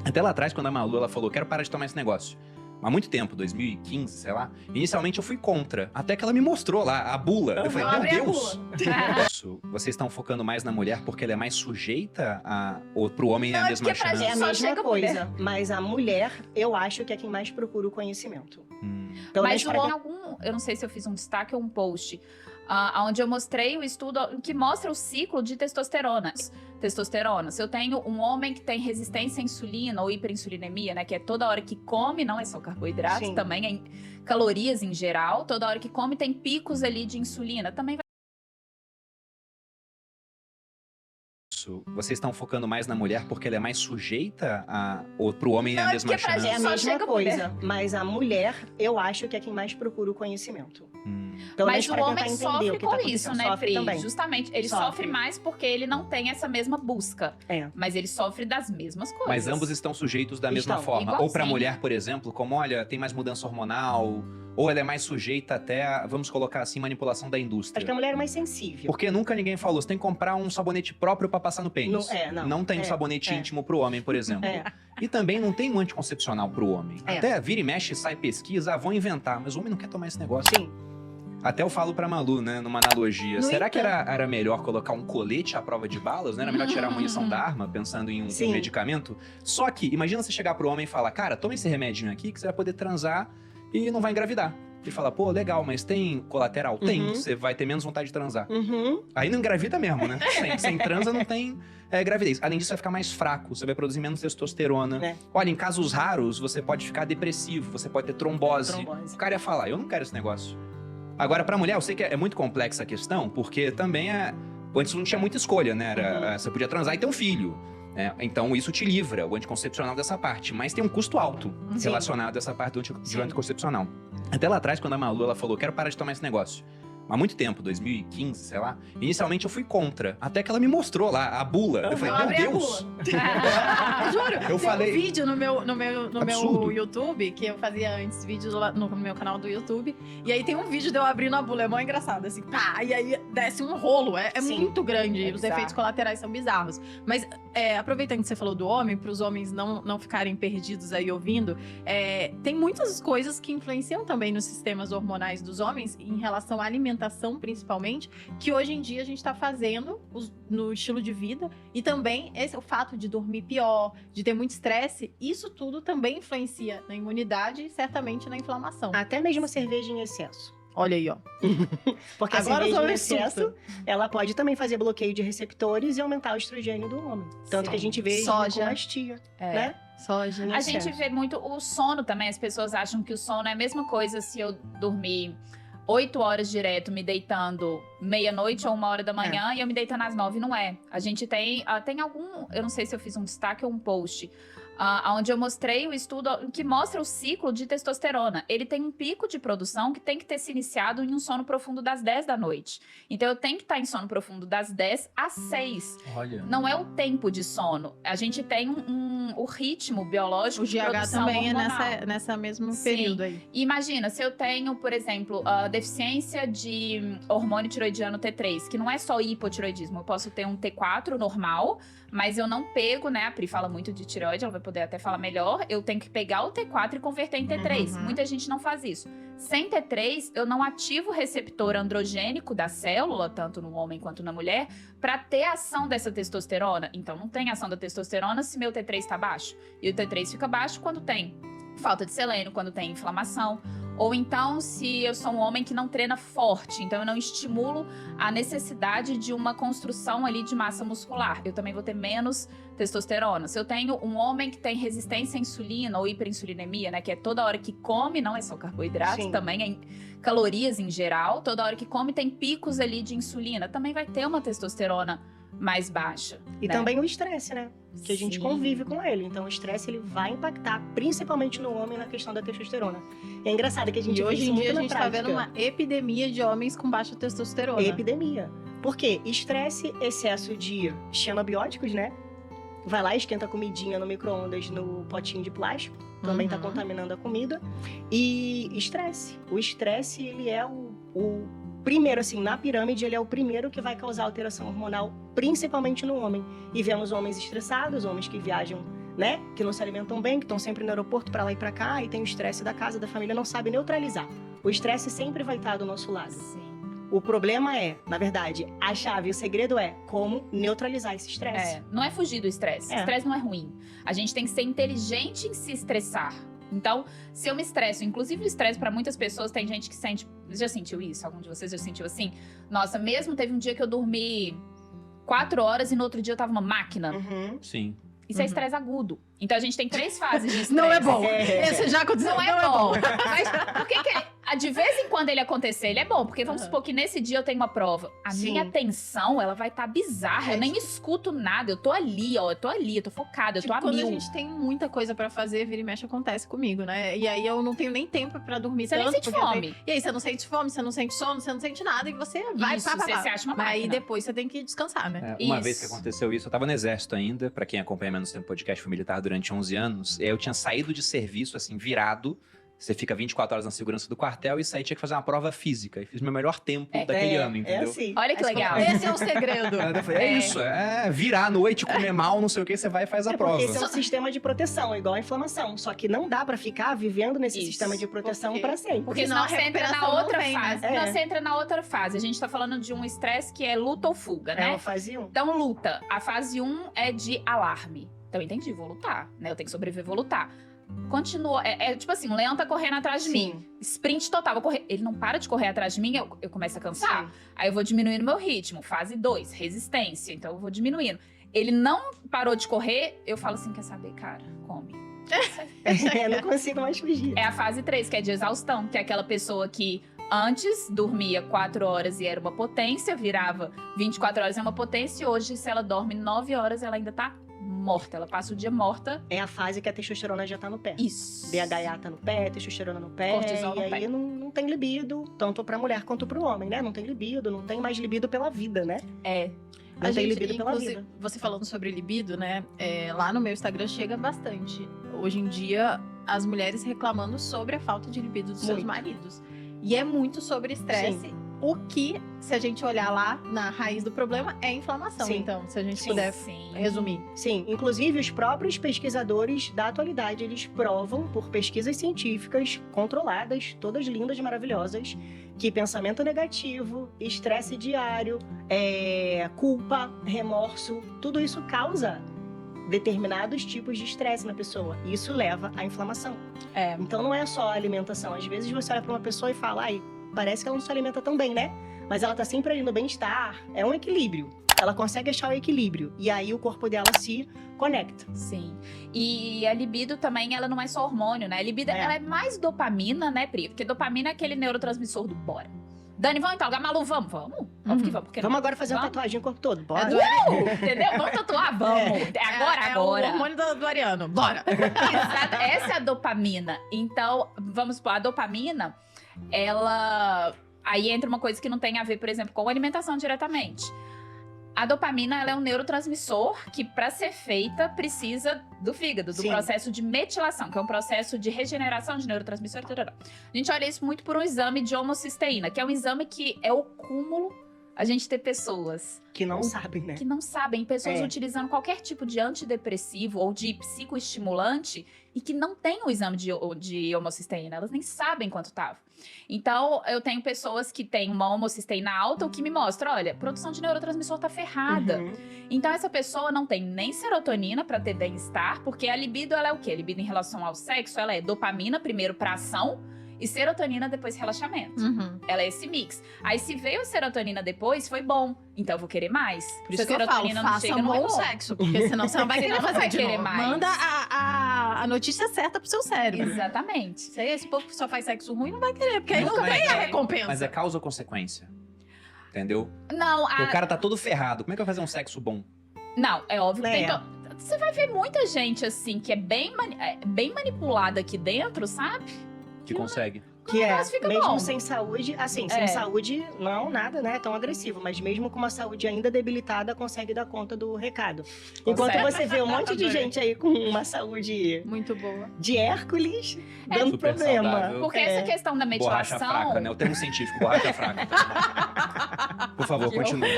Até lá atrás, quando a Malu ela falou, quero parar de tomar esse negócio. Há muito tempo, 2015, sei lá. Inicialmente eu fui contra, até que ela me mostrou lá a bula. Eu falei, meu Deus! Vocês estão focando mais na mulher porque ela é mais sujeita ou pro homem é a mesma chance? É a mesma coisa, mas a mulher, eu acho que é quem mais procura o conhecimento. Mas o homem, eu não sei se eu fiz um destaque ou um post, onde eu mostrei o estudo que mostra o ciclo de testosterona. Se eu tenho um homem que tem resistência à insulina ou hiperinsulinemia, né, que é toda hora que come, não é só carboidrato, Sim. também é calorias em geral, toda hora que come tem picos ali de insulina, também vai... Vocês estão focando mais na mulher porque ela é mais sujeita ou pro homem é a mesma chance? É a Só mesma chega coisa, mas a mulher, eu acho que é quem mais procura o conhecimento. Mas o homem sofre o que tá com isso, acontecendo. né, Sofre Pri? também. Justamente, ele sofre mais porque ele não tem essa mesma busca. Mas ele sofre das mesmas coisas. Mas ambos estão sujeitos da mesma forma. Igualzinho. Ou pra mulher, por exemplo, como, olha, tem mais mudança hormonal, ou ela é mais sujeita até a, vamos colocar assim, manipulação da indústria. Acho que a mulher é mais sensível. Porque nunca ninguém falou, você tem que comprar um sabonete próprio pra passar no pênis. Não tem um sabonete íntimo pro homem, por exemplo. E também não tem um anticoncepcional pro homem. Até vira e mexe, sai pesquisa, vão inventar, mas o homem não quer tomar esse negócio. Sim. Até eu falo pra Malu, né, numa analogia. Será que era melhor colocar um colete à prova de balas, né? Era melhor tirar a munição da arma, pensando em um medicamento? Só que, imagina você chegar pro homem e falar, cara, toma esse remedinho aqui que você vai poder transar e não vai engravidar. Ele fala, pô, legal, mas tem colateral? Tem, você vai ter menos vontade de transar. Aí não engravida mesmo, né? Sem transa não tem gravidez. Além disso, vai ficar mais fraco, você vai produzir menos testosterona. Olha, em casos raros, você pode ficar depressivo, você pode ter trombose. O cara ia falar, eu não quero esse negócio. Agora, pra mulher, eu sei que é muito complexa a questão, porque também antes não tinha muita escolha, né? Você podia transar e ter um filho. Então, isso te livra, o anticoncepcional dessa parte. Mas tem um custo alto relacionado a essa parte do anticoncepcional. Até lá atrás, quando a Malu ela falou, quero parar de tomar esse negócio. Há muito tempo, 2015, sei lá. Inicialmente eu fui contra, até que ela me mostrou lá a bula. Eu falei, meu Deus! Juro, eu falei... um vídeo no meu YouTube, que eu fazia antes vídeos lá no meu canal do YouTube, e aí tem um vídeo de eu abrindo a bula, é mó engraçado, assim, pá, e aí desce um rolo, é muito grande, os efeitos colaterais são bizarros. Mas, aproveitando que você falou do homem, para os homens não ficarem perdidos aí ouvindo, tem muitas coisas que influenciam também nos sistemas hormonais dos homens, em relação à alimentação, principalmente, que hoje em dia a gente tá fazendo no estilo de vida, e também o fato de dormir pior, de ter muito estresse, isso tudo também influencia na imunidade e certamente na inflamação. Até mesmo a cerveja em excesso. Olha aí, ó. Porque agora a cerveja em excesso, ela pode também fazer bloqueio de receptores e aumentar o estrogênio do homem. Tanto que a gente vê ginecomastia, né? Soja. A gente vê muito o sono também, as pessoas acham que o sono é a mesma coisa se eu dormir 8 horas direto, me deitando meia-noite ou 1h da manhã, e eu me deitando às 9, não é. A gente tem algum, eu não sei se eu fiz um destaque ou um post, onde eu mostrei o estudo que mostra o ciclo de testosterona. Ele tem um pico de produção que tem que ter se iniciado em um sono profundo das 10 da noite. Então, eu tenho que estar em sono profundo das 10 às 6. Olha. Não é o tempo de sono. A gente tem o ritmo biológico de produção também hormonal. é nessa mesmo período aí. Imagina, se eu tenho, por exemplo, a deficiência de hormônio tiroidiano T3, que não é só hipotiroidismo. Eu posso ter um T4 normal, mas eu não pego, né? A Pri fala muito de tireoide, ela vai poder até falar melhor. Eu tenho que pegar o T4 e converter em T3. Muita gente não faz isso. Sem T3, eu não ativo o receptor androgênico da célula, tanto no homem quanto na mulher, para ter ação dessa testosterona. Então, não tem ação da testosterona se meu T3 está baixo. E o T3 fica baixo quando tem falta de selênio, quando tem inflamação. Ou então, se eu sou um homem que não treina forte, então eu não estimulo a necessidade de uma construção ali de massa muscular, eu também vou ter menos testosterona. Se eu tenho um homem que tem resistência à insulina ou hiperinsulinemia, né, que é toda hora que come, não é só carboidrato, também é calorias em geral, toda hora que come tem picos ali de insulina, também vai ter uma testosterona mais baixa. E também o estresse, né? Que a gente convive com ele. Então, o estresse, ele vai impactar, principalmente no homem, na questão da testosterona. E é engraçado que a gente hoje em dia a gente tá vendo uma epidemia de homens com baixa testosterona. Epidemia. Por quê? Estresse, excesso de xenobióticos, né? Vai lá, esquenta a comidinha no micro-ondas no potinho de plástico. Também tá contaminando a comida. E estresse. O estresse, ele é o primeiro, assim, na pirâmide, ele é o primeiro que vai causar alteração hormonal, principalmente no homem. E vemos homens estressados, homens que viajam né? Que não se alimentam bem, que estão sempre no aeroporto pra lá e pra cá, e tem o estresse da casa, da família, não sabe neutralizar. O estresse sempre vai estar do nosso lado. Sim. O problema é, na verdade, a chave, o segredo é como neutralizar esse estresse. Não é fugir do estresse. Estresse não é ruim. A gente tem que ser inteligente em se estressar. Então, se eu me estresso, inclusive o estresse para muitas pessoas, tem gente que sente... Já sentiu isso? Algum de vocês já sentiu assim? Nossa, mesmo teve um dia que eu dormi 4 horas e no outro dia eu tava uma máquina. Sim. Isso é estresse agudo. Então a gente tem 3 fases de estresse. Não é bom. Esse já aconteceu. Não é bom. Mas por que de vez em quando ele acontecer, ele é bom? Porque vamos supor que nesse dia eu tenho uma prova. A minha atenção, ela vai estar bizarra. Eu nem escuto nada. Eu tô ali, ó. Eu tô focada, eu tô a mil. Quando a gente tem muita coisa pra fazer, vira e mexe acontece comigo, né? E aí eu não tenho nem tempo pra dormir Você tanto. nem sente fome. E aí você não sente fome, você não sente sono, você não sente nada. E você vai Isso, pá. você se acha uma Mas aí máquina. depois você tem que descansar, né? Uma Isso. vez que aconteceu isso, eu tava no exército ainda, pra quem acompanha menos tempo podcast, fui militar durante 11 anos. Eu tinha saído de serviço, assim, virado. Você fica 24 horas na segurança do quartel e saí, tinha que fazer uma prova física. E fiz meu melhor tempo daquele ano, entendeu? É assim. Olha que legal. Esse é o segredo. Eu falei, isso, virar à noite, comer mal, não sei o que, você vai e faz a prova. Porque esse é um sistema de proteção, igual a inflamação. Só que não dá pra ficar vivendo nesse sistema de proteção pra sempre. Porque senão você entra na outra fase. né? Não, você entra na outra fase. A gente tá falando de um estresse que é luta ou fuga, né? É a fase 1. Então, luta. A fase 1 é de alarme. Então, entendi, vou lutar, né? Eu tenho que sobreviver, vou lutar. Continua. Tipo assim, o leão tá correndo atrás de mim. Sprint total, vou correr. Ele não para de correr atrás de mim, eu começo a cansar. Sim. Aí eu vou diminuindo meu ritmo. Fase 2, resistência. Então, eu vou diminuindo. Ele não parou de correr, eu falo assim, quer saber, cara? Come. Não consigo mais fugir. É a fase 3, que é de exaustão, que é aquela pessoa que antes dormia 4 horas e era uma potência, virava 24 horas e é uma potência, e hoje, se ela dorme 9 horas, ela ainda tá morta. Ela passa o dia morta. É a fase que a testosterona já tá no pé. Isso. DHA tá no pé, testosterona no pé. Cortisol no e aí pé. não tem libido, tanto pra mulher quanto pro homem, né? Não tem libido, não tem mais libido pela vida, né? É. Não tem libido pela vida. Você falando sobre libido, né? Lá no meu Instagram chega bastante. Hoje em dia, as mulheres reclamando sobre a falta de libido dos seus Muito. maridos. E é muito sobre estresse. O que, se a gente olhar lá na raiz do problema, é inflamação. Sim. Então, se a gente Sim. puder Sim. resumir. Sim, inclusive os próprios pesquisadores da atualidade, eles provam por pesquisas científicas controladas, todas lindas e maravilhosas, que pensamento negativo, estresse diário, culpa, remorso, tudo isso causa determinados tipos de estresse na pessoa. E isso leva à inflamação. Então não é só a alimentação. Às vezes você olha para uma pessoa e fala, ai, parece que ela não se alimenta tão bem, né? Mas ela tá sempre ali no bem-estar. É um equilíbrio. Ela consegue achar o equilíbrio. E aí o corpo dela se conecta. Sim. E a libido também, ela não é só hormônio, né? A libido, ela é mais dopamina, né, Pri? Porque dopamina é aquele neurotransmissor do bora. Dani, vamos então, Malu, vamos. Vamos que vamos. Porque Vamos agora fazer uma tatuagem no corpo todo, bora. entendeu? Vamos tatuar? Vamos. Agora. É o hormônio do Ariano. Bora! Exato. Essa é a dopamina. Então, vamos supor, a dopamina, ela... Aí entra uma coisa que não tem a ver, por exemplo, com alimentação diretamente. A dopamina, ela é um neurotransmissor que, para ser feita, precisa do fígado, do Sim. processo de metilação, que é um processo de regeneração de neurotransmissor. A gente olha isso muito por um exame de homocisteína, que é um exame que é o cúmulo a gente ter pessoas Que não sabem, né? que não sabem, pessoas É. utilizando qualquer tipo de antidepressivo ou de psicoestimulante e que não tem o exame de homocisteína, elas nem sabem quanto tava. Então, eu tenho pessoas que têm uma homocisteína alta, o que me mostra, olha, a produção de neurotransmissor tá ferrada. Uhum. Então, essa pessoa não tem nem serotonina pra ter bem-estar, porque a libido, ela é o quê? A libido em relação ao sexo, ela é dopamina primeiro pra ação e serotonina depois relaxamento. Ela é esse mix. Aí, se veio serotonina depois, foi bom. Então, eu vou querer mais. Por isso que eu falo, faça não é bom sexo. Porque senão você não vai Senão querer não fazer vai de querer novo. mais. Manda a notícia certa pro seu cérebro. Exatamente. Se esse povo que só faz sexo ruim não vai querer, porque aí Não, não mas tem a é- recompensa. Mas é causa ou consequência. Entendeu? Não, Porque o cara tá todo ferrado. Como é que vai fazer um sexo bom? Não, é óbvio que É. tem Você vai ver muita gente, assim, que é bem manipulada aqui dentro, sabe? Que consegue? Que negócio fica mesmo bom. sem saúde, assim, sem saúde, não, nada, né, tão agressivo, mas mesmo com uma saúde ainda debilitada, consegue dar conta do recado. Enquanto você vê um monte de gente aí com uma saúde Muito boa. de Hércules, dando super problema. saudável. Porque essa questão da Borracha metilação... fraca, né? O termo científico, borracha fraca. Por favor, continue.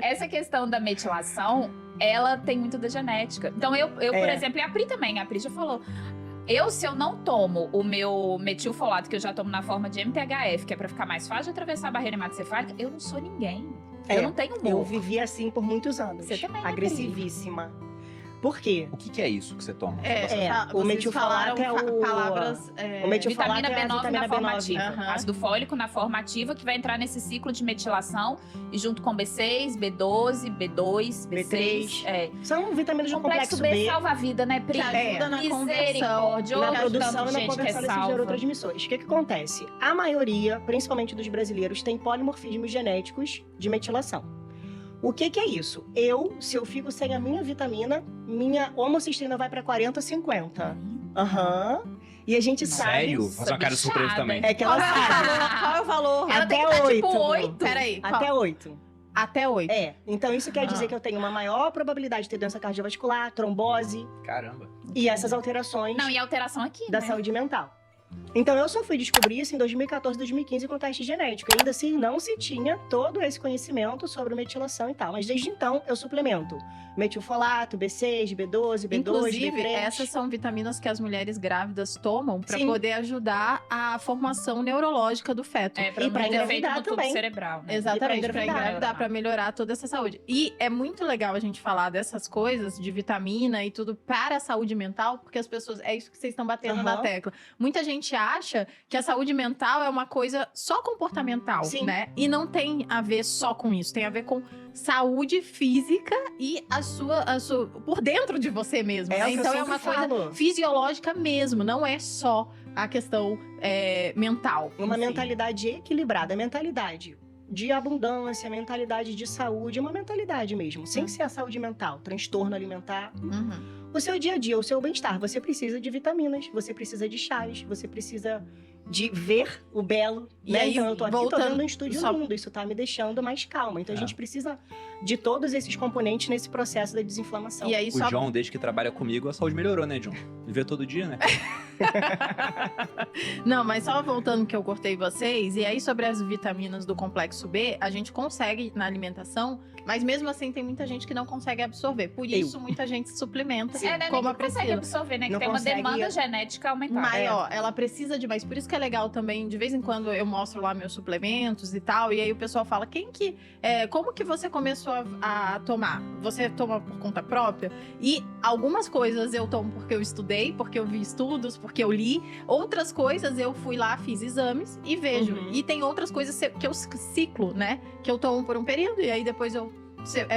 Essa questão da metilação, ela tem muito da genética. Então, eu por exemplo, e a Pri também, a Pri já falou... se eu não tomo o meu metilfolato, que eu já tomo na forma de MTHF, que é pra ficar mais fácil de atravessar a barreira hematocefálica, eu não sou ninguém. Eu não tenho humor. Eu vivi assim por muitos anos. Você também, né, agressivíssima. Por quê? O que é isso que você toma? O metilfolato é o... palavras... O metilfolato Vitamina é a B9 vitamina na forma B9. ativa. Ácido fólico na forma ativa, que vai entrar nesse ciclo de metilação. E junto com B6, B12, B2, B3. São vitaminas do Complexo complexo B B. salva a vida, né, Pri? Que ajuda na conversão. Misericórdia. Na Olha o produção tanto e de na gente que é conversão desses salva. neurotransmissores. O que acontece? A maioria, principalmente dos brasileiros, tem polimorfismos genéticos de metilação. O que é isso? Se eu fico sem a minha vitamina, minha homocisteína vai para 40, 50. E a gente sabe... Sério? Faz uma cara de surpresa também. É que ela sabe. Qual é o valor? Ela tem que Até tá, 8. tipo 8. Peraí. Até 8. Até 8. Então isso quer dizer que eu tenho uma maior probabilidade de ter doença cardiovascular, trombose Caramba. e essas alterações Não, e a alteração aqui, da né? saúde mental. Então, eu só fui descobrir isso em 2014, 2015 com teste genético. E ainda assim, não se tinha todo esse conhecimento sobre metilação e tal. Mas desde então, eu suplemento metilfolato, B6, B12, B2, Inclusive, B3. essas são vitaminas que as mulheres grávidas tomam para Sim. poder ajudar a formação neurológica do feto. E pra não ter efeito engravidar no tubo também. cerebral, né? Exatamente, E pra para engravidar. engravidar, para melhorar toda essa saúde. E é muito legal a gente falar dessas coisas, de vitamina e tudo, para a saúde mental, porque as pessoas, é isso que vocês estão batendo na tecla. Muita gente acha que a saúde mental é uma coisa só comportamental, Sim. né? E não tem a ver só com isso, tem a ver com saúde física e a sua por dentro de você mesmo. É Né? o que eu Então é sempre uma coisa falo. fisiológica mesmo, não é só a questão mental. Uma em si. mentalidade equilibrada, mentalidade de abundância, mentalidade de saúde, uma mentalidade mesmo, sem ser a saúde mental, transtorno alimentar. Uhum. O seu dia a dia, o seu bem-estar, você precisa de vitaminas, você precisa de chás, você precisa de ver o belo, E né? aí, Então eu tô aqui, tô voltando, vendo um estúdio só- lindo, isso tá me deixando mais calma. Então a É. gente precisa de todos esses componentes nesse processo da desinflamação. E aí O só John, desde que trabalha comigo, a saúde melhorou, né, John? Viver todo dia, né? Não, mas só voltando que eu cortei vocês, e aí sobre as vitaminas do complexo B, a gente consegue na alimentação, mas mesmo assim tem muita gente que não consegue absorver. Por isso, muita gente se suplementa Né, como nem a que consegue Priscila. absorver, né? Que Não tem uma consegue- demanda genética aumentada. Mas, ó, ela precisa de mais. Por isso que é legal também, de vez em quando eu mostro lá meus suplementos e tal, e aí o pessoal fala, como que você começou a tomar? Você toma por conta própria? E algumas coisas eu tomo porque eu estudei, porque eu vi estudos, porque eu li. Outras coisas eu fui lá, fiz exames e vejo. Uhum. E tem outras coisas que eu ciclo, né? Que eu tomo por um período e aí depois eu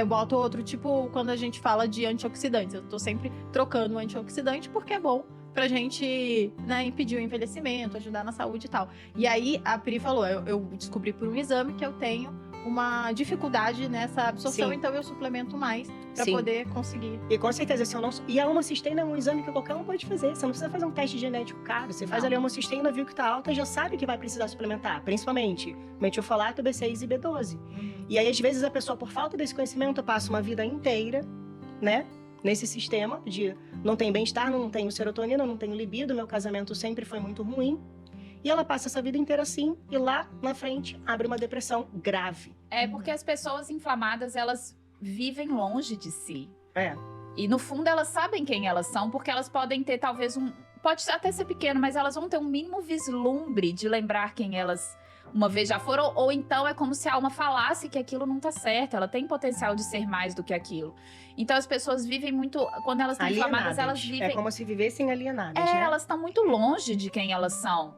boto outro, tipo quando a gente fala de antioxidantes. Eu tô sempre trocando o antioxidante porque é bom pra gente, né, impedir o envelhecimento, ajudar na saúde e tal. E aí a Pri falou, eu descobri por um exame que eu tenho uma dificuldade nessa absorção, Sim. então eu suplemento mais pra Sim. poder conseguir. E com certeza, se eu não... E a homocisteína é um exame que qualquer um pode fazer. Você não precisa fazer um teste genético caro. Você faz Não. ali a homocisteína, viu que tá alta, já sabe que vai precisar suplementar. Principalmente metilfolato, B6 e B12. E aí, às vezes, a pessoa, por falta desse conhecimento, passa uma vida inteira, né? Nesse sistema de não tem bem-estar, não tenho serotonina, não tenho libido, meu casamento sempre foi muito ruim. E ela passa essa vida inteira assim, e lá na frente abre uma depressão grave. É porque as pessoas inflamadas, elas vivem longe de si. É. E no fundo elas sabem quem elas são, porque elas podem ter talvez pode até ser pequeno, mas elas vão ter um mínimo vislumbre de lembrar quem elas uma vez já foram, ou então é como se a alma falasse que aquilo não tá certo, ela tem potencial de ser mais do que aquilo. Então as pessoas vivem muito, quando elas estão inflamadas, elas vivem... É como se vivessem alienadas, É, né? elas estão muito longe de quem elas são.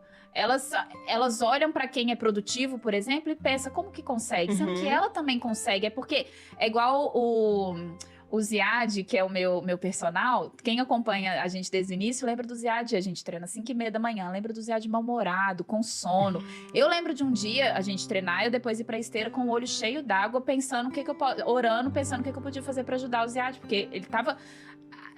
Elas olham pra quem é produtivo, por exemplo, e pensam, como que consegue? Sendo que ela também consegue. É porque é igual o Ziad, que é o meu personal. Quem acompanha a gente desde o início, lembra do Ziad. A gente treina às 5h30 da manhã. Lembra do Ziad mal-humorado, com sono. Eu lembro de um dia a gente treinar e eu depois ir pra esteira com o olho cheio d'água, pensando orando, pensando o que eu podia fazer pra ajudar o Ziad. Porque ele tava...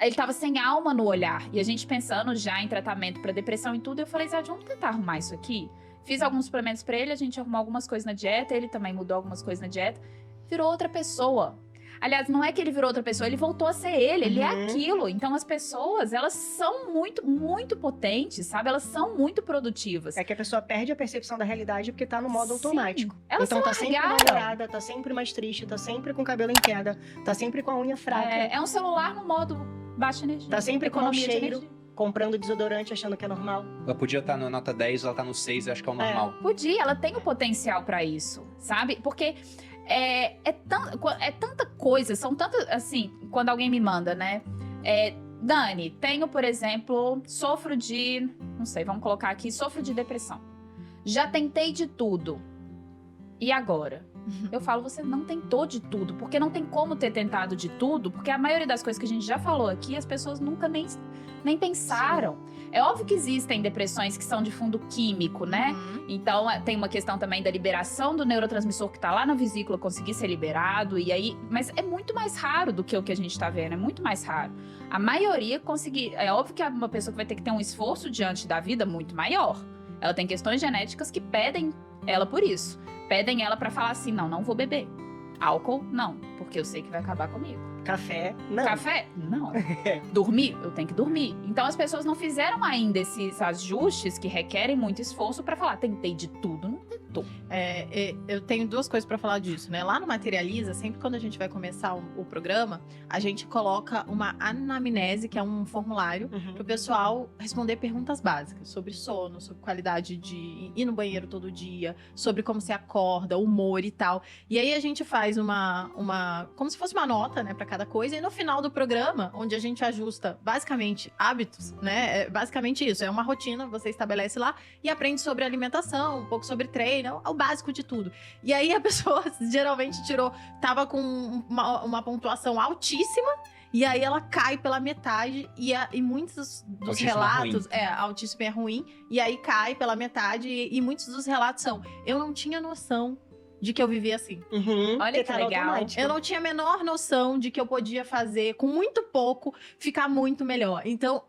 ele tava sem alma no olhar. E a gente pensando já em tratamento pra depressão e tudo, eu falei, Zad, vamos tentar arrumar isso aqui? Fiz alguns suplementos pra ele, a gente arrumou algumas coisas na dieta, ele também mudou algumas coisas na dieta. Virou outra pessoa. Aliás, não é que ele virou outra pessoa, ele voltou a ser ele é aquilo. Então as pessoas, elas são muito, muito potentes, sabe? Elas são muito produtivas. É que a pessoa perde a percepção da realidade porque tá no modo automático. Elas então são tá sempre mal-humorada, tá sempre mais triste, tá sempre com o cabelo em queda, tá sempre com a unha fraca. É um celular no modo baixa energia. Tá sempre com mau economia de cheiro, energia. comprando desodorante achando que é normal. Ela podia estar na nota 10, ela tá no 6, eu acho que é o normal. Podia, ela tem o potencial pra isso, sabe? Porque é tanta coisa, são tantas, assim, quando alguém me manda, né? Dani, tenho, por exemplo, sofro de, não sei, vamos colocar aqui, sofro de depressão. Já tentei de tudo. E agora? Eu falo, você não tentou de tudo, porque não tem como ter tentado de tudo, porque a maioria das coisas que a gente já falou aqui, as pessoas nunca nem pensaram. Sim. É óbvio que existem depressões que são de fundo químico, né? Então, tem uma questão também da liberação do neurotransmissor que tá lá na vesícula conseguir ser liberado, e aí... Mas é muito mais raro do que o que a gente tá vendo, é muito mais raro. A maioria conseguir... É óbvio que é uma pessoa que vai ter que ter um esforço diante da vida muito maior. Ela tem questões genéticas que pedem ela por isso. Pedem ela pra falar assim, não vou beber. Álcool, não, porque eu sei que vai acabar comigo. Café, não. Café? Não. Dormir? Eu tenho que dormir. Então as pessoas não fizeram ainda esses ajustes que requerem muito esforço pra falar, tentei de tudo, não tentou. Eu tenho duas coisas pra falar disso, né? Lá no Materializa, sempre quando a gente vai começar o programa, a gente coloca uma anamnese, que é um formulário, pro pessoal responder perguntas básicas sobre sono, sobre qualidade de ir no banheiro todo dia, sobre como se acorda, humor e tal. E aí a gente faz como se fosse uma nota, né, pra cada coisa. E no final do programa, onde a gente ajusta basicamente hábitos, né? É basicamente isso. É uma rotina, você estabelece lá e aprende sobre alimentação, um pouco sobre treino, o básico de tudo. E aí a pessoa geralmente tava com uma pontuação altíssima. E aí ela cai pela metade e muitos dos Altíssimo relatos... é ruim. Altíssimo é ruim. E aí cai pela metade e muitos dos relatos são... Eu não tinha noção de que eu vivia assim. Olha que legal. Eu não tinha a menor noção de que eu podia fazer, com muito pouco, ficar muito melhor. Então,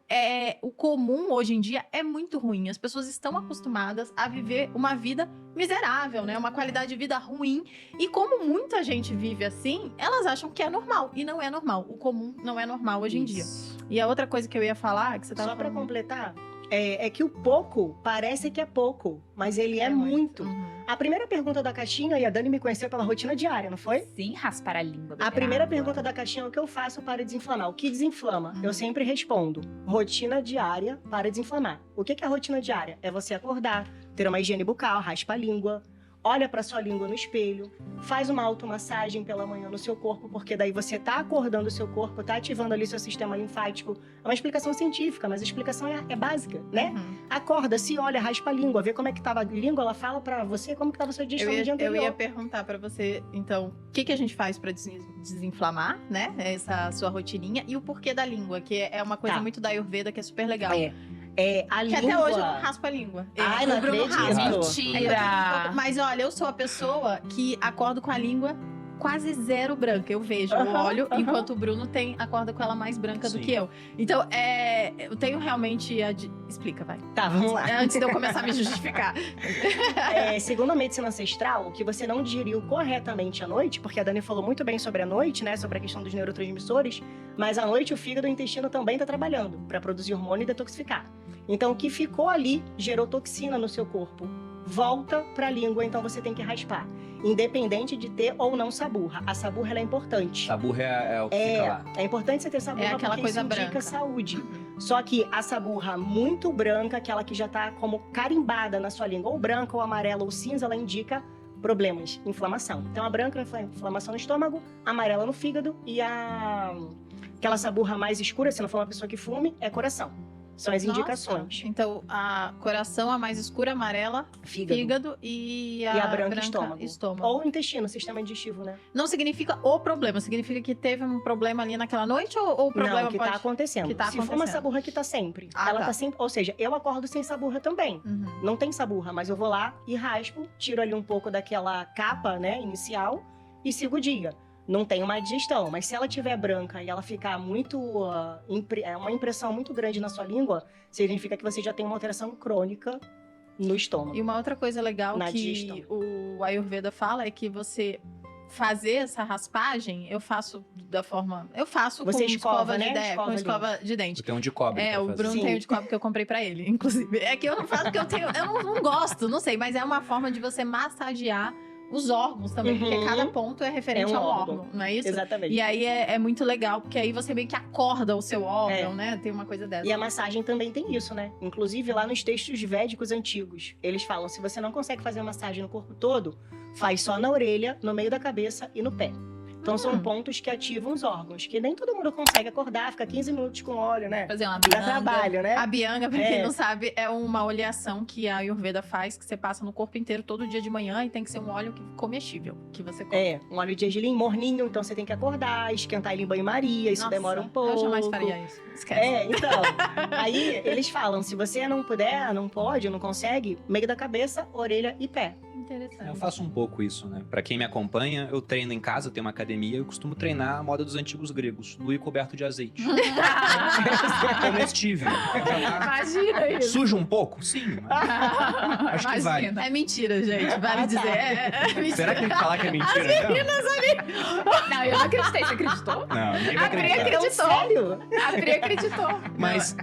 o comum hoje em dia é muito ruim. As pessoas estão acostumadas a viver uma vida miserável, né? Uma qualidade de vida ruim. E como muita gente vive assim, elas acham que é normal. E não é normal. O comum não é normal hoje em dia. E a outra coisa que eu ia falar, que você tava Só pra falando... completar, é que o pouco parece que é pouco, mas ele é muito. A primeira pergunta da caixinha, e a Dani me conheceu pela rotina diária, não foi? Sim, raspar a língua. A primeira pergunta da caixinha é o que eu faço para desinflamar. O que desinflama? Eu sempre respondo, rotina diária para desinflamar. O que é a rotina diária? É você acordar, ter uma higiene bucal, raspa a língua, olha para sua língua no espelho, faz uma automassagem pela manhã no seu corpo, porque daí você tá acordando o seu corpo, tá ativando ali seu sistema linfático. É uma explicação científica, mas a explicação é básica, né? Acorda, se olha, raspa a língua, vê como é que tava a língua, ela fala pra você como que tava o seu dia no dia anterior. Eu ia perguntar pra você, então, o que a gente faz pra desinflamar, né? Essa sua rotininha, e o porquê da língua, que é uma coisa muito da Ayurveda, que é super legal. A língua... até hoje eu não raspo a língua. Ai, não acredito. Mentira! Mas olha, eu sou a pessoa que acordo com a língua quase zero branca. Eu vejo, eu olho, enquanto o Bruno acorda com ela mais branca do que eu. Então, eu tenho realmente... Explica, vai. Tá, vamos lá. Antes de eu começar a me justificar. Segundo a medicina ancestral, que você não digeriu corretamente à noite, porque a Dani falou muito bem sobre a noite, né? Sobre a questão dos neurotransmissores, mas à noite o fígado e o intestino também tá trabalhando para produzir hormônio e detoxificar. Então, o que ficou ali gerou toxina no seu corpo. Volta para a língua, então você tem que raspar. Independente de ter ou não saburra. A saburra ela é importante. Saburra é o que fica lá. É importante você ter saburra aquela porque coisa isso indica branca. saúde. Só que a saburra muito branca, aquela que já tá como carimbada na sua língua, ou branca, ou amarela, ou cinza, ela indica problemas, inflamação. Então a branca é inflamação no estômago, a amarela no fígado e aquela saburra mais escura, se não for uma pessoa que fume, é coração. São as indicações. Então, a coração, a mais escura, amarela, fígado e a branca estômago. Ou intestino, sistema digestivo, né? Não significa o problema, significa que teve um problema ali naquela noite ou o problema não, que tá acontecendo. Se for uma saburra que tá sempre. Ela tá sempre, ou seja, eu acordo sem saburra também. Não tem saburra, mas eu vou lá e raspo, tiro ali um pouco daquela capa, né, inicial e sigo o dia. não tem uma digestão. Mas se ela tiver branca e ela ficar muito... uma impressão muito grande na sua língua, significa que você já tem uma alteração crônica no estômago. E uma outra coisa legal Na que digestão. o Ayurveda fala é que você fazer essa raspagem, eu faço da forma... Eu faço Você com escova, né? com escova de dente. Tu tem um de cobre pra O fazer. Bruno Sim. tem o de cobre que eu comprei pra ele, inclusive. É que eu não faço porque eu não gosto, não sei. Mas é uma forma de você massagear os órgãos também. Porque Uhum. cada ponto é referente É um a um órgão. órgão, não é isso? Exatamente. E aí é muito legal, porque aí você meio que acorda o seu órgão, né? Tem uma coisa dessa. E a massagem também tem isso, né? Inclusive, lá nos textos védicos antigos, eles falam, se você não consegue fazer a massagem no corpo todo, faz só na orelha, no meio da cabeça e no pé. Então, são pontos que ativam os órgãos, que nem todo mundo consegue acordar, fica 15 minutos com óleo, né? Fazer uma Dá bianga. trabalho, né? A bianga, pra quem É. não sabe, é uma oleação que a Ayurveda faz, que você passa no corpo inteiro todo dia de manhã e tem que ser um óleo comestível, que você come. É, um óleo de gergelim morninho, então você tem que acordar, esquentar ele em banho-maria, isso Nossa, demora um pouco. Eu jamais faria isso. Esquece. Então, aí eles falam, se você não puder, não pode, não consegue, meio da cabeça, orelha e pé. Interessante. Eu faço um pouco isso, né? Pra quem me acompanha, eu treino em casa, eu tenho uma academia, eu costumo treinar a moda dos antigos gregos, nu e coberto de azeite. Comestível. Imagina isso. Suja um pouco? Sim. mas Acho que vai. Imagina. É mentira, gente. Vale dizer. É mentira. Será que tem que falar que é mentira mesmo? Não, eu não acreditei. Você acreditou? Não, ninguém vai A Pri acreditar. acreditou. Sério? A Pri acreditou. Mas